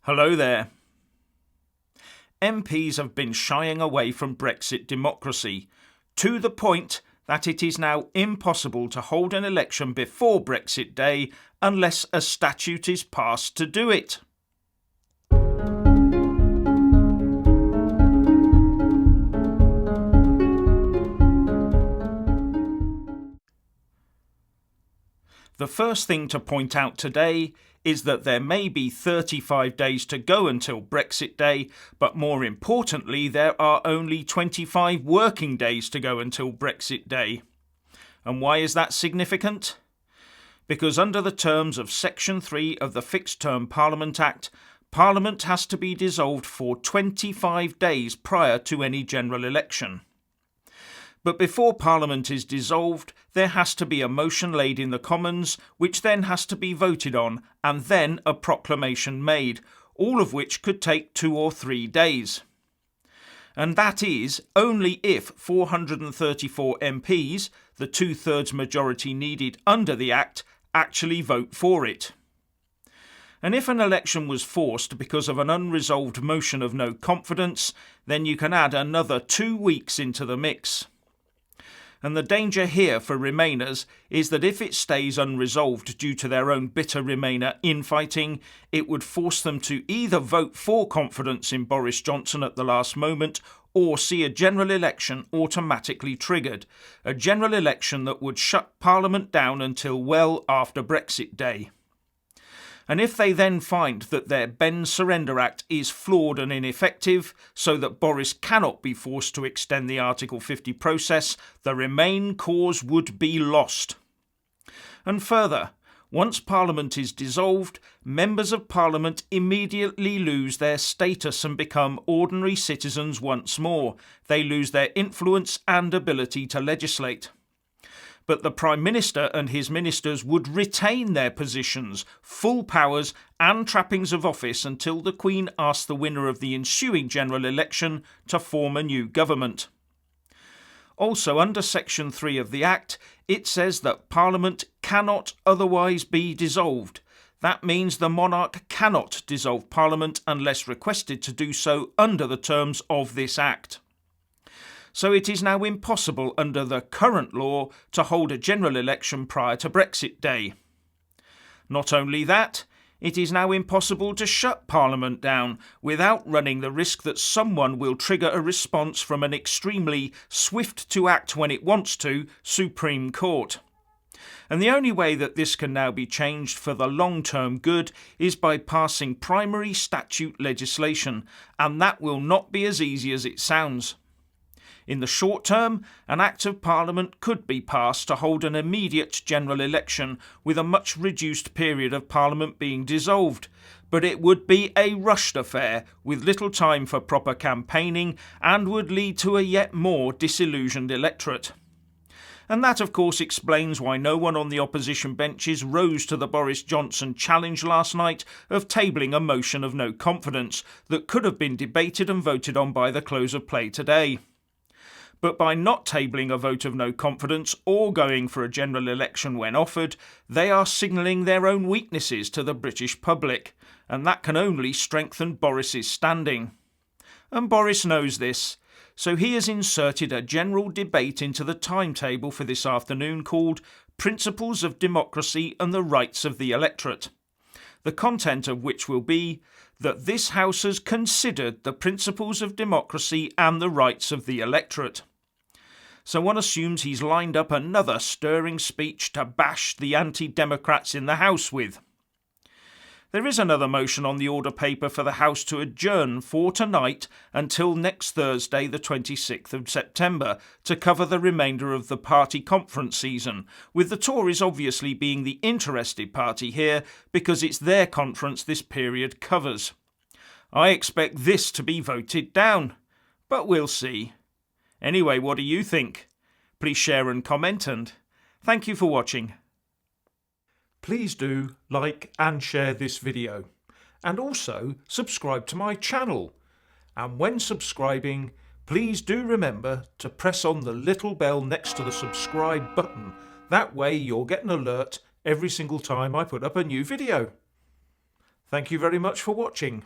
Hello there. MPs have been shying away from Brexit democracy, to the point that it is now impossible to hold an election before Brexit Day unless a statute is passed to do it. The first thing to point out today is that there may be 35 days to go until Brexit Day, but more importantly, there are only 25 working days to go until Brexit Day. And why is that significant? Because under the terms of Section 3 of the Fixed Term Parliament Act, Parliament has to be dissolved for 25 days prior to any general election. But before Parliament is dissolved, there has to be a motion laid in the Commons, which then has to be voted on, and then a proclamation made, all of which could take 2 or 3 days. And that is only if 434 MPs, the 2/3 majority needed under the Act, actually vote for it. And if an election was forced because of an unresolved motion of no confidence, then you can add another 2 weeks into the mix. And the danger here for Remainers is that if it stays unresolved due to their own bitter Remainer infighting, it would force them to either vote for confidence in Boris Johnson at the last moment or see a general election automatically triggered, a general election that would shut Parliament down until well after Brexit Day. And if they then find that their Bend Surrender Act is flawed and ineffective, so that Boris cannot be forced to extend the Article 50 process, the Remain cause would be lost. And further, once Parliament is dissolved, members of Parliament immediately lose their status and become ordinary citizens once more. They lose their influence and ability to legislate. But the Prime Minister and his ministers would retain their positions, full powers and trappings of office until the Queen asked the winner of the ensuing general election to form a new government. Also, under Section 3 of the Act, it says that Parliament cannot otherwise be dissolved. That means the monarch cannot dissolve Parliament unless requested to do so under the terms of this Act. So it is now impossible under the current law to hold a general election prior to Brexit Day. Not only that, it is now impossible to shut Parliament down without running the risk that someone will trigger a response from an extremely swift to act when it wants to Supreme Court. And the only way that this can now be changed for the long-term good is by passing primary statute legislation, and that will not be as easy as it sounds. In the short term, an Act of Parliament could be passed to hold an immediate general election with a much reduced period of Parliament being dissolved, but it would be a rushed affair with little time for proper campaigning and would lead to a yet more disillusioned electorate. And that of course explains why no one on the opposition benches rose to the Boris Johnson challenge last night of tabling a motion of no confidence that could have been debated and voted on by the close of play today. But by not tabling a vote of no confidence or going for a general election when offered, they are signalling their own weaknesses to the British public, and that can only strengthen Boris's standing. And Boris knows this, so he has inserted a general debate into the timetable for this afternoon called Principles of Democracy and the Rights of the Electorate, the content of which will be that this House has considered the principles of democracy and the rights of the electorate. So one assumes he's lined up another stirring speech to bash the anti-democrats in the House with. There is another motion on the order paper for the House to adjourn for tonight until next Thursday, the 26th of September, to cover the remainder of the party conference season, with the Tories obviously being the interested party here because it's their conference this period covers. I expect this to be voted down, but we'll see. Anyway, what do you think? Please share and comment, and thank you for watching. Please do like and share this video, and also subscribe to my channel. And when subscribing, please do remember to press on the little bell next to the subscribe button. That way you'll get an alert every single time I put up a new video. Thank you very much for watching.